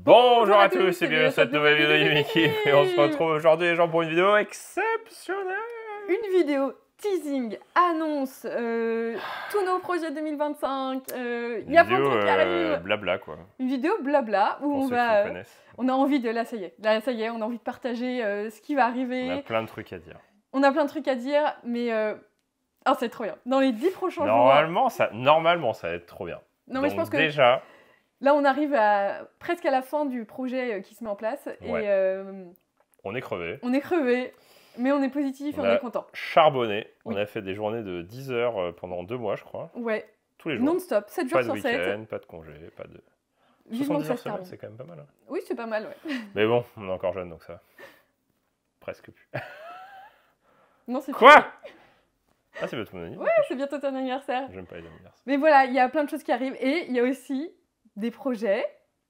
Bonjour à tous et bienvenue dans cette nouvelle vidéo de Mickey. Et on se retrouve aujourd'hui les gens pour une vidéo exceptionnelle. Une vidéo teasing, annonce, tous nos projets 2025, il y a plein de trucs qui arrivent. Blabla quoi. Une vidéo blabla où Pour on a envie de, là ça y est, on a envie de partager ce qui va arriver. On a plein de trucs à dire. On a plein de trucs à dire, mais oh, c'est trop bien. Dans les 10 prochains jours. Normalement ça va être trop bien. Non mais je pense que déjà... Là, on arrive presque à la fin du projet qui se met en place. Ouais. Et, on est crevé. On est crevé, mais on est positif et on est content. Charbonné. Oui. On a fait des journées de 10 heures pendant 2 mois, je crois. Ouais. Tous les jours. Non-stop, 7 jours sur 7. Pas de week-end, pas de congé, pas de... Vivement 70 heures semaine, c'est quand même pas mal. Hein. Oui, c'est pas mal, ouais. Mais bon, on est encore jeune, donc ça... Presque plus. Non, c'est quoi? Ah, c'est bientôt mon anniversaire. Ouais, c'est bientôt ton anniversaire. J'aime pas les anniversaires. Mais voilà, il y a plein de choses qui arrivent. Et il y a aussi des projets.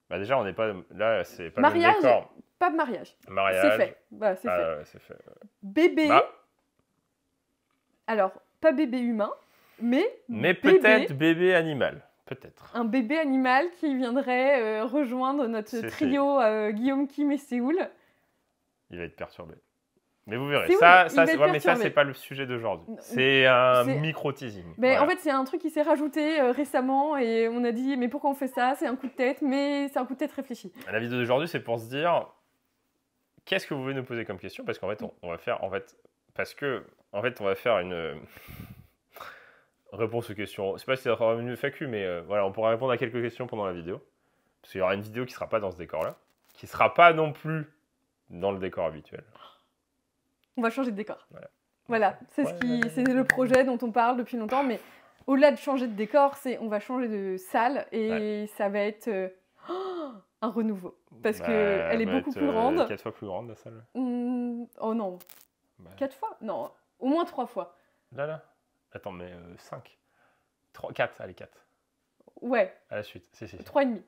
Bah déjà, on n'est pas... Là, c'est pas mariage, le même décor. Pas de mariage. Mariage. C'est fait. Bah, c'est fait. Ouais, c'est fait. Bébé. Bah. Alors, pas bébé humain, mais peut-être bébé animal. Peut-être. Un bébé animal qui viendrait rejoindre notre trio Guillaume, Kim et Séoul. Il va être perturbé. Mais vous verrez. Mais ça, c'est pas le sujet d'aujourd'hui. C'est un micro-teasing. Mais voilà. En fait, c'est un truc qui s'est rajouté récemment et on a dit, mais pourquoi on fait ça? C'est un coup de tête, mais c'est un coup de tête réfléchi. La vidéo d'aujourd'hui, c'est pour se dire, qu'est-ce que vous voulez nous poser comme question? Parce qu'en fait, on va faire, on va faire une réponse aux questions. Je sais pas si ça sera une FAQ, mais voilà, on pourra répondre à quelques questions pendant la vidéo. Parce qu'il y aura une vidéo qui sera pas dans ce décor-là, qui sera pas non plus dans le décor habituel. On va changer de décor. Voilà. C'est le projet dont on parle depuis longtemps, mais au-delà de changer de décor, on va changer de salle et ça va être un renouveau. Parce qu'elle est beaucoup plus grande. 4 fois plus grande la salle. Oh non. 4 fois? Non, au moins 3 fois. Là. Attends, mais 5. 4, allez, 4. Ouais. À la suite, si. 3,5.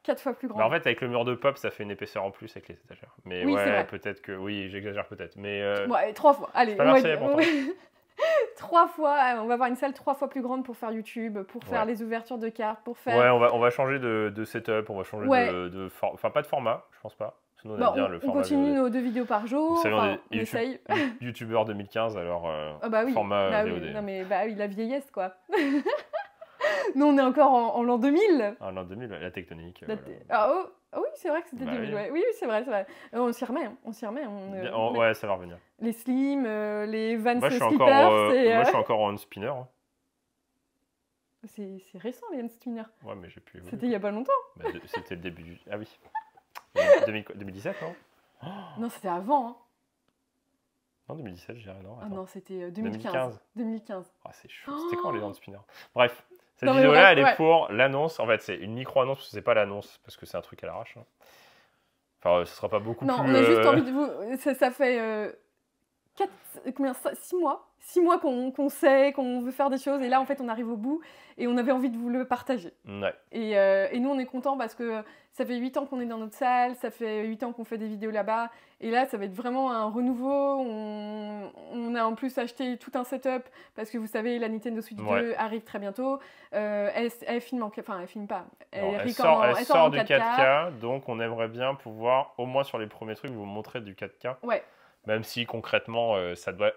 4 fois plus grand. Bah en fait, avec le mur de pop, ça fait une épaisseur en plus avec les étagères. Mais oui, ouais, peut-être que... Oui, j'exagère peut-être, mais... Ouais, 3 fois, allez. Pas merci, pourtant. 3 fois, on va avoir une salle 3 fois plus grande pour faire YouTube, pour faire les ouvertures de cartes, pour faire... Ouais, on va changer de setup, on va changer de enfin, pas de format, je pense pas. Sinon, on, bien le format on continue nos 2 vidéos par jour, vous savez, on essaye. YouTubeur 2015, alors format VOD. Oui. Non mais oui, la vieillesse, quoi. Nous, on est encore en l'an 2000. En l'an 2000, la tectonique. Oui, c'est vrai que c'était 2000. Ouais. Oui, c'est vrai. On s'y remet. Ouais, ça va revenir. Les slims, les Vans Moi, je suis encore en spinner. Hein. C'est récent, les Vans spinner. Ouais, mais j'ai pu... C'était il y a pas longtemps. C'était le début du... Ah oui. 2017, non? Non, c'était avant. Hein. Non, 2017, je dirais non. Ah non, c'était 2015. 2015. Ah, c'est chaud. C'était quand les Vans spinner? Bref. Cette vidéo-là, elle est pour l'annonce. En fait, c'est une micro-annonce, parce que c'est pas l'annonce, parce que c'est un truc à l'arrache. Hein. Enfin, ce sera pas beaucoup plus... Non, on a juste envie de vous... Ça fait 6 mois 6 mois qu'on sait, qu'on veut faire des choses, et là, en fait, on arrive au bout, et on avait envie de vous le partager. Ouais. Et nous, on est contents parce que ça fait 8 ans qu'on est dans notre salle, ça fait 8 ans qu'on fait des vidéos là-bas, et là, ça va être vraiment un renouveau. On a en plus acheté tout un setup, parce que vous savez, la Nintendo Switch 2 arrive très bientôt. Elle filme enfin, elle filme pas. Elle sort du 4K, donc on aimerait bien pouvoir, au moins sur les premiers trucs, vous montrer du 4K. Ouais. Même si concrètement, ça doit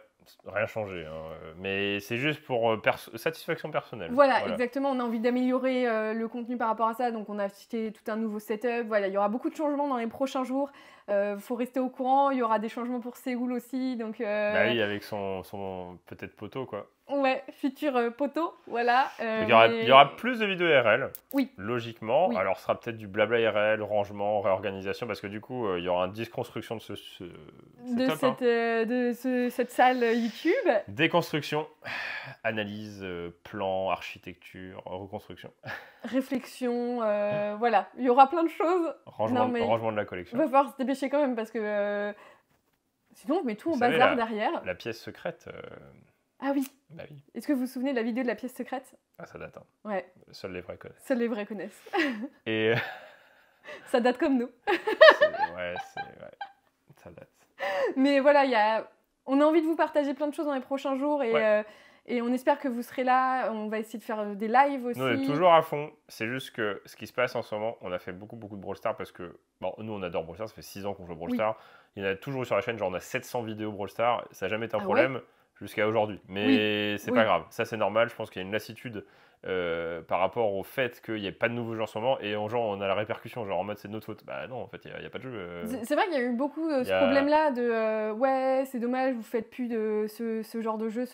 rien changer. Hein. Mais c'est juste pour satisfaction personnelle. Voilà, exactement. On a envie d'améliorer le contenu par rapport à ça. Donc, on a acheté tout un nouveau setup. Voilà, il y aura beaucoup de changements dans les prochains jours. Faut rester au courant. Il y aura des changements pour Séoul aussi. Donc, bah oui, avec son peut-être poteau, quoi. Ouais, futur poteau, voilà. Donc, il y aura plus de vidéos IRL, oui. Logiquement. Oui. Alors, ce sera peut-être du blabla IRL, rangement, réorganisation, parce que du coup, il y aura une déconstruction de cette salle YouTube. Déconstruction, analyse, plan, architecture, reconstruction. Réflexion, voilà. Il y aura plein de choses. Rangement de la collection. Il va falloir se dépêcher quand même, parce que sinon, on met tout en bazar derrière. La pièce secrète... Ah oui. Bah oui. Est-ce que vous vous souvenez de la vidéo de la pièce secrète? Ah, ça date. Hein. Ouais. Seuls les vrais connaissent. Seuls les vrais connaissent. Et... ça date comme nous. ouais, ça date. Mais voilà, on a envie de vous partager plein de choses dans les prochains jours. Et Et on espère que vous serez là. On va essayer de faire des lives aussi. Nous, on est toujours à fond. C'est juste que ce qui se passe en ce moment, on a fait beaucoup de Brawl Stars parce que bon, nous, on adore Brawl Stars. Ça fait 6 ans qu'on joue à Brawl Stars. Il y en a toujours eu sur la chaîne. Genre, on a 700 vidéos Brawl Stars. Ça n'a jamais été un problème jusqu'à aujourd'hui. Mais c'est pas grave. Ça, c'est normal. Je pense qu'il y a une lassitude par rapport au fait qu'il n'y ait pas de nouveaux jeux en ce moment. Et genre, on a la répercussion. Genre, en mode, c'est de notre faute. Bah non, en fait, il n'y a pas de jeu. C'est vrai qu'il y a eu beaucoup ce problème-là de ouais, c'est dommage, vous faites plus de ce genre de jeu,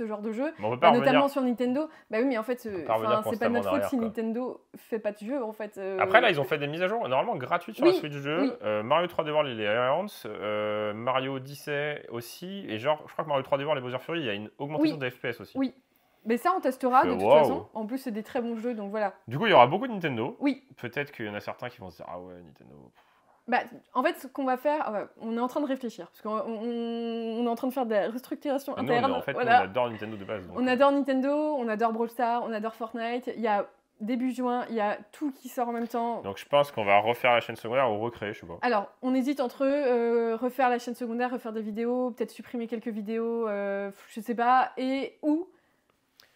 on peut pas notamment sur Nintendo. Bah oui, mais en fait, c'est pas de notre faute si quoi. Nintendo fait pas de jeu en fait. Après, là, ils ont fait des mises à jour normalement gratuites sur la Switch jeu. Mario 3D World, il est Advance. Mario Odyssey aussi. Et genre, je crois que Mario 3D World et Bowser Fury, il y a une augmentation des FPS aussi. Oui. Mais ça, on testera de toute façon. En plus, c'est des très bons jeux, donc voilà. Du coup, il y aura beaucoup de Nintendo. Oui. Peut-être qu'il y en a certains qui vont se dire ah ouais, Nintendo. Bah, en fait, ce qu'on va faire, on est en train de réfléchir. Parce qu'on est en train de faire des restructurations internes. En fait, on adore Nintendo de base. Donc. On adore Nintendo, on adore Brawl Stars, on adore Fortnite. Il y a début juin, il y a tout qui sort en même temps. Donc je pense qu'on va refaire la chaîne secondaire ou recréer, je sais pas. Alors, on hésite entre refaire la chaîne secondaire, refaire des vidéos, peut-être supprimer quelques vidéos, je sais pas, ou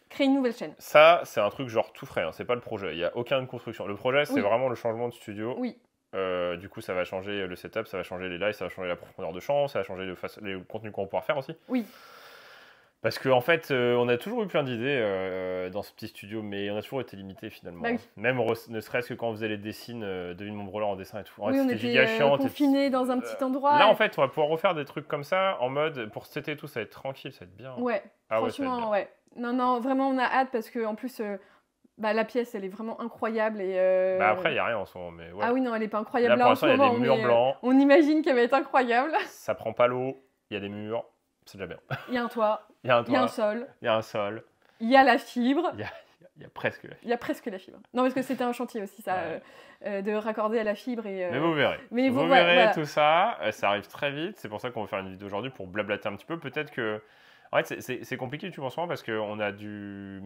créer une nouvelle chaîne. Ça, c'est un truc genre tout frais, hein. C'est pas le projet. Il n'y a aucune construction. Le projet, c'est vraiment le changement de studio. Oui. Du coup, ça va changer le setup, ça va changer les lives, ça va changer la profondeur de champ, ça va changer les contenus qu'on va pouvoir faire aussi. Oui. Parce qu'en fait, on a toujours eu plein d'idées dans ce petit studio, mais on a toujours été limité finalement. Bah oui. Même ne serait-ce que quand on faisait les dessins de Une Brawler en dessin et tout. Oui, on était confinés dans un petit endroit. Là, en fait, on va pouvoir refaire des trucs comme ça en mode pour cet été et tout, ça va être tranquille, ça va être bien. Ouais, franchement, ouais. Non, vraiment, on a hâte parce que en plus, la pièce, elle est vraiment incroyable. Et, après, il n'y a rien en ce moment. Mais ouais. Ah oui, non, elle n'est pas incroyable. Là, pour l'instant, il y a des murs blancs. On imagine qu'elle va être incroyable. Ça prend pas l'eau, il y a des murs, c'est déjà bien. Il y a un toit. Il y a un toit. Il y a un sol. Il y a un sol. Il y a la fibre. Il y a presque la fibre. Il y a presque la fibre. Non, parce que c'était un chantier aussi, ça, de raccorder à la fibre. Mais vous verrez. Vous verrez voilà. Tout ça. Ça arrive très vite. C'est pour ça qu'on va faire une vidéo aujourd'hui pour blablater un petit peu. Peut-être que... En fait, c'est compliqué YouTube en ce moment parce qu'on a du...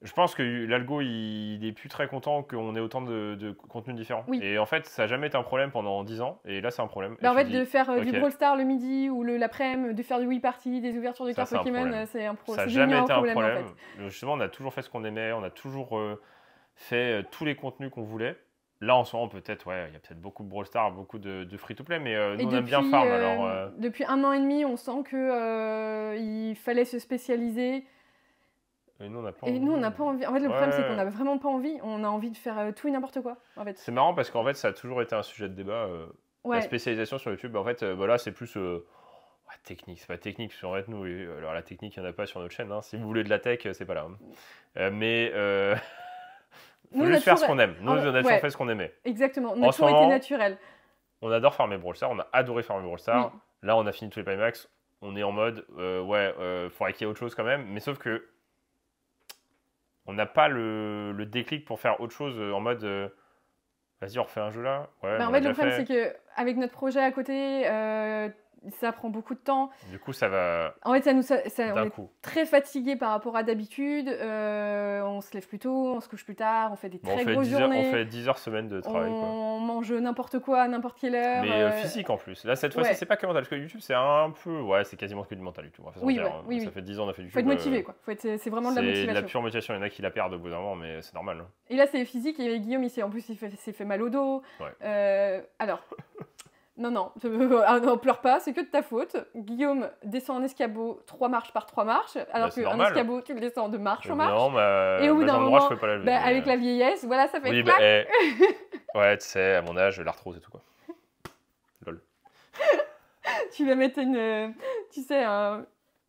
Je pense que l'algo, il est plus très content qu'on ait autant de contenus différents. Oui. Et en fait, ça n'a jamais été un problème pendant 10 ans. Et là, c'est un problème. En fait, de faire du Brawl Stars le midi ou l'après-midi, de faire du Wii Party, des ouvertures de cartes Pokémon, c'est un problème. Ça n'a jamais été un problème. En fait. Justement, on a toujours fait ce qu'on aimait. On a toujours fait tous les contenus qu'on voulait. Là, en ce moment, peut-être, il y a peut-être beaucoup de Brawl Stars, beaucoup de free-to-play, mais nous, on aime bien Farm. Alors, depuis 1 an et demi, on sent qu'il fallait se spécialiser. Et nous, on n'a pas envie. En fait, le problème, c'est qu'on n'a vraiment pas envie. On a envie de faire tout et n'importe quoi. En fait. C'est marrant parce qu'en fait, ça a toujours été un sujet de débat. La spécialisation sur YouTube, en fait, là, c'est plus technique. C'est pas technique, parce qu'en fait, nous, alors la technique, il n'y en a pas sur notre chaîne. Hein. Si vous voulez de la tech, c'est pas là. Mais faut juste faire ce qu'on aime. Nous, on a toujours fait ce qu'on aimait. Exactement. On a toujours été naturel. On adore farmer Brawl Stars. On a adoré farmer Brawl Stars. Oui. Là, on a fini tous les Pimax. On est en mode, faudrait qu'il y ait autre chose quand même. Mais sauf que on n'a pas le déclic pour faire autre chose en mode vas-y, on refait un jeu là. En fait, le problème, c'est qu'avec notre projet à côté, ça prend beaucoup de temps. Du coup, ça va. En fait, on est très fatigué par rapport à d'habitude. On se lève plus tôt, on se couche plus tard, on fait des très grosses journées. On fait 10 heures semaine de travail. On mange n'importe quoi à n'importe quelle heure. Mais physique en plus. Là, cette fois-ci, c'est pas que mental. Parce que YouTube, c'est un peu. Ouais, c'est quasiment que du mental. YouTube, ça fait 10 ans, on a fait du YouTube. Faut être motivé, quoi. C'est vraiment de la motivation. C'est de la pure motivation. Il y en a qui la perdent au bout d'un moment, mais c'est normal. Hein. Et là, c'est physique. Et Guillaume, il s'est fait mal au dos. Ouais. Alors. Non, pleure pas, c'est que de ta faute. Guillaume descend un escabeau 3 marches par 3 marches, alors qu'un escabeau, tu le descends de marche en marche. Non, et au bout d'un moment, je peux pas la lever, avec la vieillesse, voilà, ça fait clac. Ouais, tu sais, à mon âge, l'arthrose et tout, quoi. Lol. Tu vas mettre un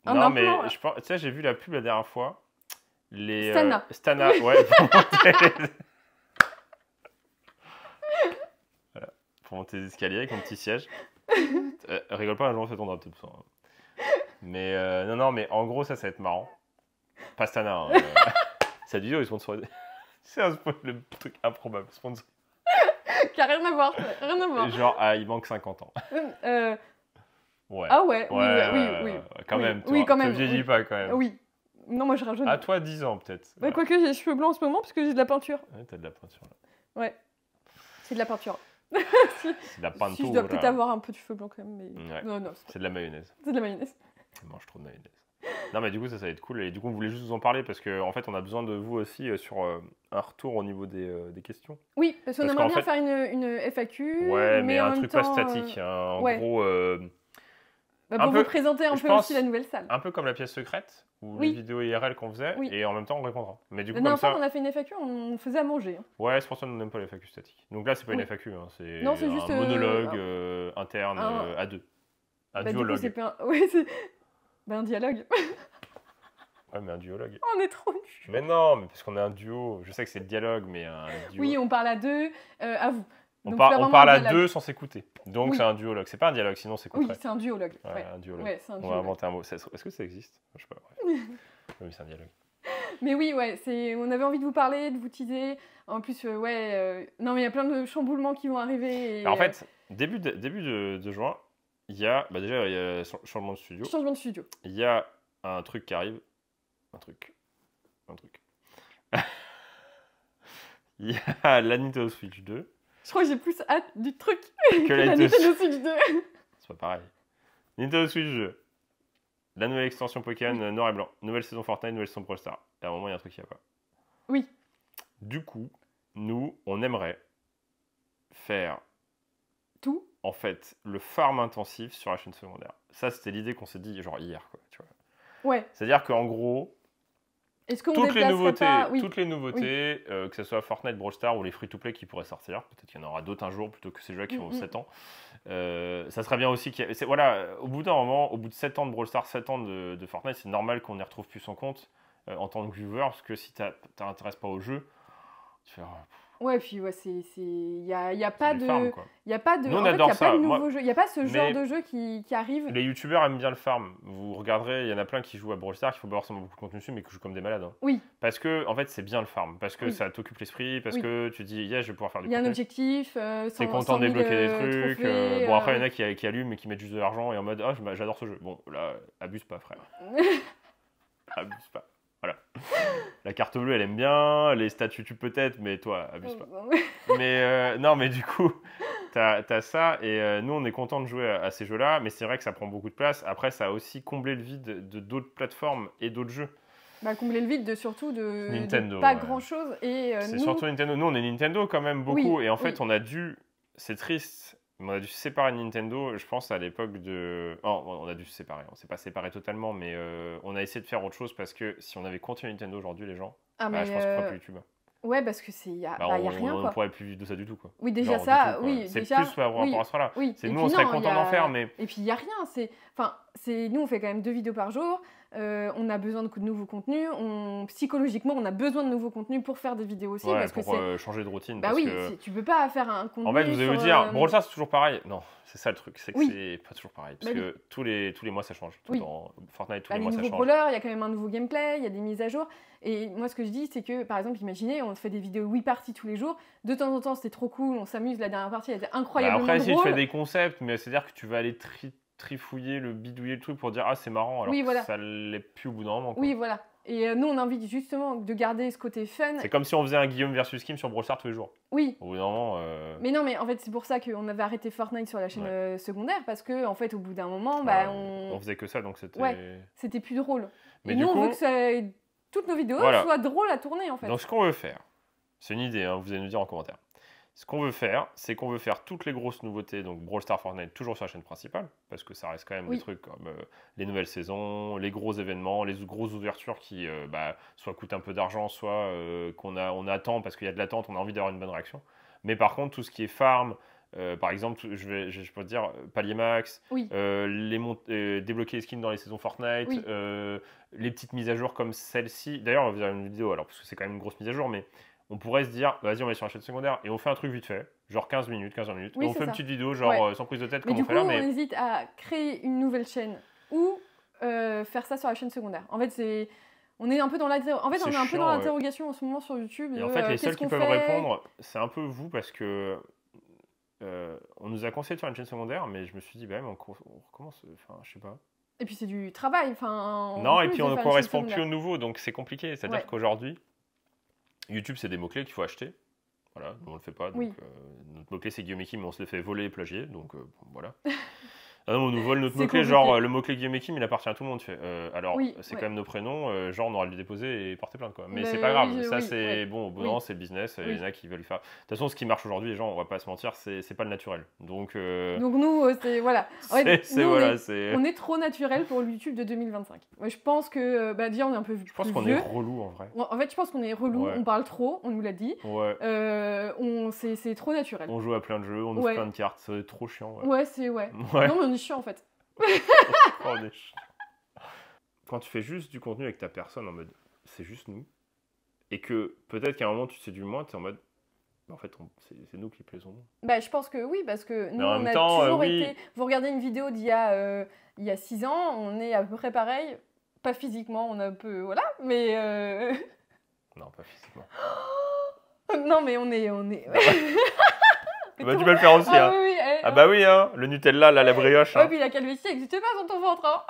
non, implant, mais tu sais, j'ai vu la pub la dernière fois. Stana, ouais. Pour monter les escaliers avec mon petit siège. Rigole pas, un jour on fait ton drap, peut-être. Mais non, mais en gros, ça va être marrant. Pastana. Hein, cette vidéo est sponsorisée. C'est le truc improbable. Sponsor. Qui a rien à voir. Genre, il manque 50 ans. Ouais. Ah ouais, oui. Quand même. Oui, quand même. Ne vieillis pas quand même. Oui. Non, moi je rajeunis. À toi, 10 ans peut-être. Bah, quoique j'ai les cheveux blancs en ce moment parce que j'ai de la peinture. Ouais, t'as de la peinture là. Ouais. C'est de la peinture. C'est de la peinture. Si, je dois peut-être avoir un peu de cheveux blancs quand même. Mais... Ouais. Non, c'est de la mayonnaise. C'est de la mayonnaise. Je mange trop de mayonnaise. Non, mais du coup, ça va être cool. Et du coup, on voulait juste vous en parler parce qu'en fait, on a besoin de vous aussi sur un retour au niveau des questions. Oui, parce qu'on aimerait bien faire une FAQ, Ouais, mais en un même truc temps, pas statique. En ouais. gros, pour vous présenter un je peu pense, aussi la nouvelle salle. un peu comme la pièce secrète ou les Oui. vidéos IRL qu'on faisait, Oui. et en même temps, on répondra. Mais du coup, La comme dernière fois ça. qu'on a fait une FAQ, on faisait à manger. Ouais, c'est pour ça qu'on n'aime pas les FAQ statiques. Donc là, c'est pas une Oui. FAQ, hein, c'est Non, c'est un juste, monologue interne à deux. Un Bah, du coup, duologue. c'est pas ouais, c'est un dialogue. Ouais, mais un duologue. On est trop nuls. Mais non, mais parce qu'on est un duo. Je sais que c'est le dialogue, mais un duo. Oui, on parle à deux, à vous. On Donc, parle à dialogue. deux sans s'écouter. Donc Oui. c'est un duologue. C'est pas un dialogue, sinon c'est Oui, c'est un duologue. Ouais, un duologue. Ouais, c'est un On va duologue. inventer un mot. Est-ce que ça existe? Je sais pas. Bref. Oui, c'est un dialogue. Mais oui, ouais, on avait envie de vous parler, de vous teaser. En plus, non, mais il y a plein de chamboulements qui vont arriver. Et, en fait, début de juin, il y a déjà il y a changement de studio. Changement de studio. Il y a un truc qui arrive. Un truc. Il y a la Nintendo Switch 2. Je crois que j'ai plus hâte du truc que la Nintendo Switch 2. C'est pas pareil. Nintendo Switch 2. La nouvelle extension Pokémon noir et blanc. Nouvelle saison Fortnite, nouvelle saison Brawl Stars. Et à un moment, il y a un truc qui va pas. Oui. Du coup, nous, on aimerait faire tout. En fait, le farm intensif sur la chaîne secondaire. Ça, c'était l'idée qu'on s'est dit genre hier, quoi. Tu vois. Ouais. C'est-à-dire qu'en gros, toutes les nouveautés, que ce soit Fortnite, Brawl Stars ou les free-to-play qui pourraient sortir, peut-être qu'il y en aura d'autres un jour plutôt que ces jeux qui ont 7 ans. Ça serait bien aussi voilà, au bout d'un moment, au bout de 7 ans de Brawl Stars, 7 ans de Fortnite, c'est normal qu'on y retrouve plus son compte en tant que viewer, parce que si tu t'intéresses pas au jeu, tu fais... Ouais, puis il y a pas de farm, il y a pas de Nous, on en fait, adore il y a ça. pas de nouveau jeu, il y a pas ce genre de jeu qui arrive. Les youtubeurs aiment bien le farm. Vous regarderez, il y en a plein qui jouent à Brawl Stars, qu'il faut pas forcément beaucoup de contenu dessus, mais qui jouent comme des malades. Hein. Oui. Parce que en fait, c'est bien le farm, parce que ça t'occupe l'esprit, parce que tu dis je vais pouvoir faire du contenu. Il y a un objectif, t'es content de débloquer des trucs. Bon, après il y en a qui allument et qui mettent juste de l'argent et en mode j'adore ce jeu. Bon, là, abuse pas, frère. Abuse pas. Voilà. La carte bleue, elle aime bien, les stats YouTube peut-être, mais toi, abuse pas. Mais non, mais du coup, t'as ça, et nous, on est content de jouer à ces jeux-là, mais c'est vrai que ça prend beaucoup de place. Après, ça a aussi comblé le vide de d'autres plateformes et d'autres jeux. Bah, combler le vide surtout de Nintendo, pas grand-chose. C'est surtout Nintendo. Nous, on est Nintendo quand même beaucoup, et en fait, on a dû, c'est triste, mais on a dû se séparer de Nintendo, je pense à l'époque de... Non, on a dû se séparer, on s'est pas séparés totalement, mais on a essayé de faire autre chose parce que si on avait continué Nintendo aujourd'hui, les gens, je pense qu'on ferait plus YouTube. Ouais, parce que y a rien, on quoi. ne pourrait plus vivre de ça du tout, quoi. Oui, déjà ça, oui. C'est plus par rapport à ça là. Oui. Nous, on serait content d'en faire, mais... Et puis, il n'y a rien. Nous, on fait quand même 2 vidéos par jour. On a besoin de nouveaux contenus. Psychologiquement, on a besoin de nouveaux contenus pour faire des vidéos aussi. Ouais, parce pour que changer de routine. Bah oui, tu peux pas faire un contenu. En fait, vous allez vous dire, Brawl Stars, c'est toujours pareil. Non, c'est ça le truc, c'est que c'est pas toujours pareil. Parce que tous les mois, ça change. Dans Fortnite, tous les mois, ça change. Les nouveaux brawlers, il y a quand même un nouveau gameplay, il y a des mises à jour. Et moi, ce que je dis, c'est que, par exemple, imaginez, on fait des vidéos 8 parties tous les jours. De temps en temps, c'était trop cool, on s'amuse. La dernière partie, elle était incroyablement drôle. Après, si tu fais des concepts, mais c'est-à-dire que tu vas aller trifouiller, bidouiller le truc pour dire c'est marrant, alors que ça l'est plus au bout d'un moment. Quoi. Oui, voilà. Et nous, on a envie justement de garder ce côté fun. C'est comme si on faisait un Guillaume versus Kim sur Brawl Stars tous les jours. Oui. Au bout d'un moment... Mais non, mais en fait, c'est pour ça qu'on avait arrêté Fortnite sur la chaîne secondaire, parce que en fait, au bout d'un moment, on faisait que ça, donc c'était... Ouais, c'était plus drôle. Mais et nous, on veut que toutes nos vidéos soient drôles à tourner, en fait. Donc, ce qu'on veut faire, c'est une idée, vous allez nous dire en commentaire. Ce qu'on veut faire, c'est qu'on veut faire toutes les grosses nouveautés, donc Brawl Stars, Fortnite, toujours sur la chaîne principale, parce que ça reste quand même des trucs comme les nouvelles saisons, les gros événements, les grosses ouvertures qui soit coûtent un peu d'argent, soit on attend parce qu'il y a de l'attente, on a envie d'avoir une bonne réaction. Mais par contre, tout ce qui est farm, par exemple, je peux te dire palier max, débloquer les skins dans les saisons Fortnite, les petites mises à jour comme celle-ci. D'ailleurs, on va faire une vidéo, alors parce que c'est quand même une grosse mise à jour, mais on pourrait se dire, vas-y, on va sur la chaîne secondaire et on fait un truc vite fait, genre 15 minutes, 15 minutes. Et on fait une petite vidéo, genre sans prise de tête, comme on fait là. Mais du coup, on hésite à créer une nouvelle chaîne ou faire ça sur la chaîne secondaire. En fait, on est un peu dans l'interrogation en ce moment sur YouTube. Et en fait, les seuls qui peuvent répondre, c'est un peu vous, parce que on nous a conseillé de faire une chaîne secondaire, mais je me suis dit, on recommence, enfin, je sais pas. Et puis c'est du travail, non, et puis on ne correspond plus au nouveau, donc c'est compliqué. C'est-à-dire qu'aujourd'hui, YouTube, c'est des mots-clés qu'il faut acheter. Voilà, nous on le fait pas. Donc, notre mot-clé, c'est Guillaume et Kim, mais on se le fait voler et plagier. Donc, voilà. Ah non, on nous vole notre C'est mot-clé, compliqué. genre le mot-clé Guillaume et Kim, il appartient à tout le monde. Tu fais, alors, Oui, c'est ouais. quand même nos prénoms, genre on aura à le déposer et porter plainte quoi. Mais Mais c'est pas grave, oui, ça oui, c'est ouais. bon, au bout d'un Oui. moment, c'est le business, il y en Oui. a qui veulent faire. De toute façon, ce qui marche aujourd'hui, les gens, on va pas se mentir, c'est pas le naturel. Donc, Donc nous, c'est voilà. En fait, c'est nous, voilà, c'est. on est trop naturel pour le YouTube de 2025. Moi, je pense que bah, déjà, on est un peu Je pense plus qu'on est vieux. relou en vrai. En fait, je pense qu'on est relou, Ouais. on parle trop, on nous l'a dit. Ouais. C'est trop naturel. On joue à plein de jeux, on ouvre Ouais. plein de cartes, c'est trop chiant. Ouais. Ouais, c'est ouais. Ouais. Non, mais on est chiant en fait. Oh, on est chiant. Quand tu fais juste du contenu avec ta personne en mode c'est juste nous, et que peut-être qu'à un moment tu sais du moins, tu es en mode en fait c'est nous qui plaisons. Bah, je pense que oui, parce que nous, en on même a temps, toujours oui. été. Vous regardez une vidéo il y a 6 ans, on est à peu près pareil. Pas physiquement, on a un peu. Voilà, mais. Non, pas physiquement. Non, mais on est. Bah, tu peux le faire aussi. Ah Hein. oui, oui. Ah bah oui, hein, le Nutella, là, la brioche. Ouais, Hein. puis la calvitie n'existe pas dans ton ventre. Hein.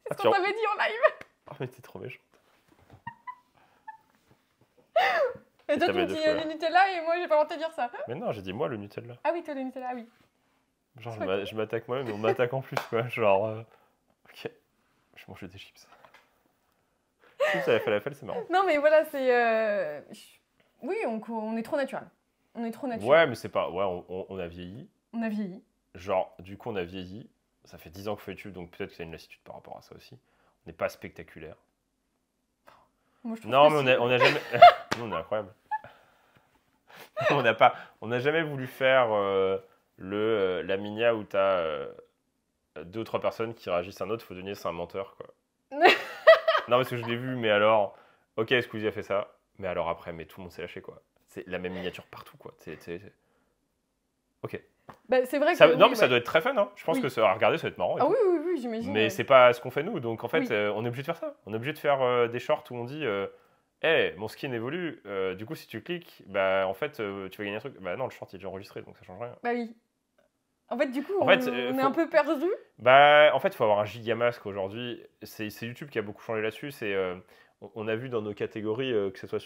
C'est ce tu qu'on en- t'avait dit en live. Oh, mais t'es trop méchant. Et toi, tu t'avais me deux dis fois. le Nutella et moi, j'ai pas le droit de te dire ça. Mais non, j'ai dit moi le Nutella. Ah oui, toi, le Nutella, ah oui. Genre, Ok. je m'attaque moi-même, mais on m'attaque en plus, quoi. Genre, ok, je mange des chips. Chips à la falafel, c'est marrant. Non, mais voilà, c'est. Oui, on est trop naturel. On est trop naturel. Ouais, mais c'est pas. Ouais, on a vieilli. On a vieilli. Genre, du coup, on a vieilli. Ça fait 10 ans qu'on fait YouTube, donc peut-être qu'il y a une lassitude par rapport à ça aussi. On n'est pas spectaculaire. Moi, je trouve Non, que mais si. on a jamais. Nous, on est incroyable. On n'a jamais voulu faire la minia où t'as 2 ou 3 personnes qui réagissent à un autre. Faut deviner c'est un menteur, quoi. Non, parce que je l'ai vu, mais alors. Ok, Squeezie a fait ça. Mais alors après, mais tout le monde s'est lâché, quoi. C'est la même miniature partout, quoi. Ok. Bah, c'est vrai que. Ça, non, oui, mais ça ouais. doit être très fun, hein. Je pense Oui. que ça, à regarder, ça va être marrant. Et Ah tout. oui, oui, oui, j'imagine. Mais c'est pas ce qu'on fait nous. Donc en fait, Oui. on est obligé de faire ça. On est obligé de faire des shorts où on dit hey, mon skin évolue. Du coup, si tu cliques, bah en fait, tu vas gagner un truc. Bah non, le short il est déjà enregistré, donc ça change rien. Bah oui. En fait, du coup, En on, fait, on est faut- un peu perdu. Bah en fait, il faut avoir un gigamasque aujourd'hui. C'est YouTube qui a beaucoup changé là-dessus. On a vu dans nos catégories, que ce soit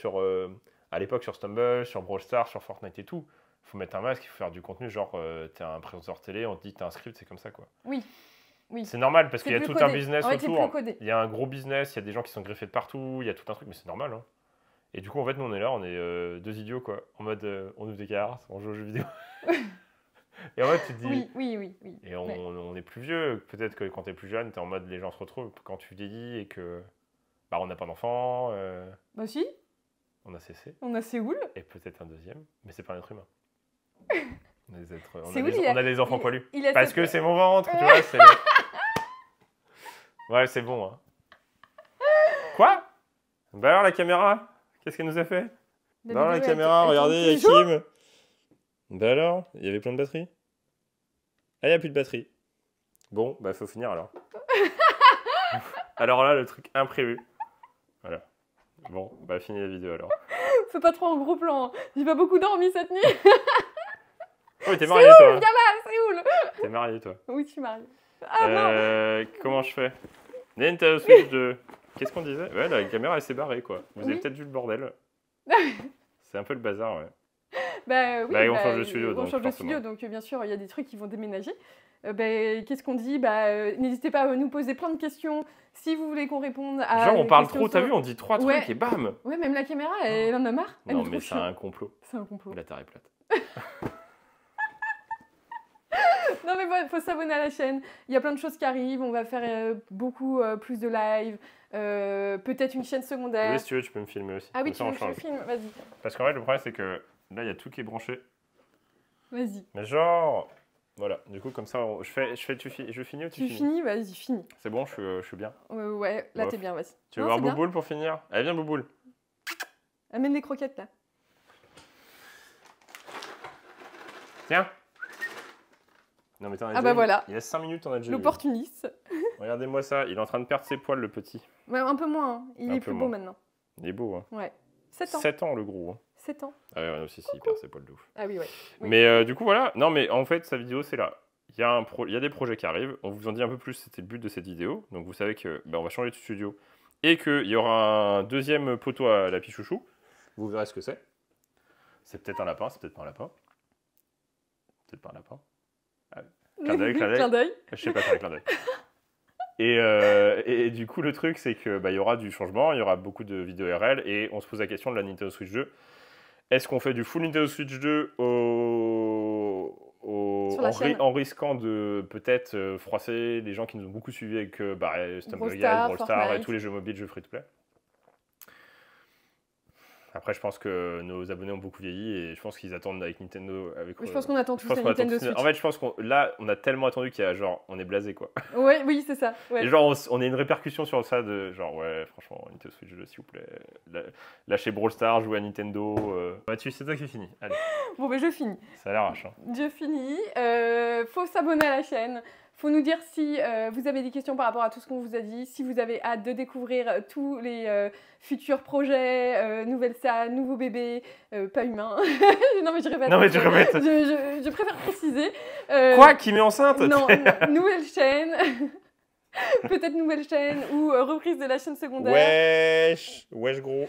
à l'époque sur Stumble, sur Brawl Stars, sur Fortnite et tout. Il faut mettre un masque, il faut faire du contenu. Genre, t'es un présentateur télé, on te dit t'as un script, c'est comme ça, quoi. Oui. Oui. C'est normal parce C'est qu'il y a plus tout un codé. business En fait, c'est autour. plus codé. Il y a un gros business, il y a des gens qui sont griffés de partout, il y a tout un truc, mais c'est normal. Hein. Et du coup, en fait, nous, on est là, on est 2 idiots, quoi. En mode, on ouvre des cartes, on joue aux jeux vidéo. Et en fait, tu te dis. Oui, oui, oui, oui. Et Mais- on est plus vieux. Peut-être que quand t'es plus jeune, t'es en mode, les gens se retrouvent. Quand tu vieillis et que. Bah, on n'a pas d'enfant, Bah si, on a cessé. on a Séoul. Et peut-être un deuxième, mais c'est pas un être humain. On a des êtres- on a Séoul, des- il a- on a des enfants il- poilus. il a Parce cette- que c'est mon ventre, tu vois. Ouais, c'est bon. Hein. Quoi? Bah alors la caméra? Qu'est-ce qu'elle nous a fait? La Bah alors la vidéo, elle- caméra, elle regardez, il y a tourne toujours. Kim. Bah alors, il y avait plein de batteries? Ah, il n'y a plus de batterie. Bon, bah faut finir alors. Alors là, le truc imprévu. Voilà. Bon, bah fini la vidéo alors. Fais pas trop en gros plan. Hein. J'ai pas beaucoup dormi cette nuit. Oh, t'es marié toi? Viens là, Séoul. T'es marié toi? Oui, tu m'arrives. Ah non. Comment je fais? Nintendo Switch 2. Qu'est-ce qu'on disait? Ouais, la caméra elle s'est barrée quoi. Vous avez Oui. peut-être vu le bordel. C'est un peu le bazar, ouais. Bah oui. Bah, on change de studio, On donc, change de forcément. studio, donc bien sûr, il y a des trucs qui vont déménager. Qu'est-ce qu'on dit? N'hésitez pas à nous poser plein de questions si vous voulez qu'on réponde à. Genre, on des parle questions trop, t'as sur- vu, on dit 3 Ouais. trucs et bam! Ouais, même la caméra, elle en a marre. Elle Non, nous mais trouve c'est chiant. un complot. C'est un complot. La Terre est plate. Non mais voilà, faut s'abonner à la chaîne. Il y a plein de choses qui arrivent. On va faire beaucoup plus de live. Peut-être une chaîne secondaire. Oui, si tu veux, tu peux me filmer aussi. Ah oui, Comme tu ça, veux on que je le change. filme? Vas-y. Parce qu'en fait, le problème, c'est que là, il y a tout qui est branché. Vas-y. Mais genre. Voilà, du coup, comme ça, je finis ou tu Tu finis? finis? Vas-y, finis. C'est bon, je suis bien. Ouais, là Bof. t'es bien, vas-y. Tu veux Non, voir c'est bien. Bouboule pour finir? Allez, viens, Bouboule. Amène des croquettes là. Tiens! Non, mais t'en as Ah déjà bah eu. voilà. Il y a 5 minutes, on a déjà eu. L'opportuniste. Regardez-moi ça, il est en train de perdre ses poils, le petit. Ouais, un peu moins. Hein. Il Un est peu plus beau moins. maintenant. Il est beau, hein. Ouais. 7 ans. 7 ans, le gros. Hein. 7 ans. Ah ouais, aussi, il perd ses poils de ouf. Ah oui, ouais. Oui. Mais du coup, voilà. Non, mais en fait, sa vidéo, c'est là. Il y a des projets qui arrivent. On vous en dit un peu plus, c'était le but de cette vidéo. Donc, vous savez que on va changer de studio. Et qu'il y aura un deuxième poteau à la pichouchou. Vous verrez ce que c'est. C'est peut-être un lapin, c'est peut-être pas un lapin. Peut-être pas un lapin. Clin d'œil, clin d'œil. Clin d'œil. Je sais pas faire les clins d'œil. Et du coup, le truc, c'est que y aura du changement, il y aura beaucoup de vidéos RL, et on se pose la question de la Nintendo Switch 2. Est-ce qu'on fait du full Nintendo Switch 2 en risquant de peut-être froisser les gens qui nous ont beaucoup suivis avec Stumble Guys, Brawl Stars et tous les jeux mobiles, jeux free-to-play? Après, je pense que nos abonnés ont beaucoup vieilli et je pense qu'ils attendent avec Nintendo. Je pense qu'on attend tous la Nintendo Switch. En fait, je pense qu'on on a tellement attendu qu'il y a genre, on est blasé quoi. Ouais, oui, c'est ça. Ouais. Et genre, on a une répercussion sur ça de genre, ouais, franchement, Nintendo Switch 2, s'il vous plaît. Lâchez Brawl Stars, jouez à Nintendo. Mathieu, c'est toi qui finis. Allez. Bon, ben je finis. Ça a l'arrache. Hein. Je finis. Faut s'abonner à la chaîne. Faut nous dire si vous avez des questions par rapport à tout ce qu'on vous a dit, si vous avez hâte de découvrir tous les futurs projets, nouvelles salles, nouveaux bébés, pas humains. Non mais je répète. Non mais tu répètes. Je préfère préciser. Quoi, qui met enceinte? Non, nouvelle chaîne. Peut-être nouvelle chaîne ou reprise de la chaîne secondaire. Wesh gros.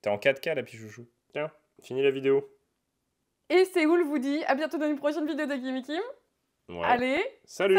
T'es en 4K là, Pichouchou. Tiens, fini la vidéo. Et Séoul vous dit à bientôt dans une prochaine vidéo de Gimme Kim. Ouais. Allez, salut.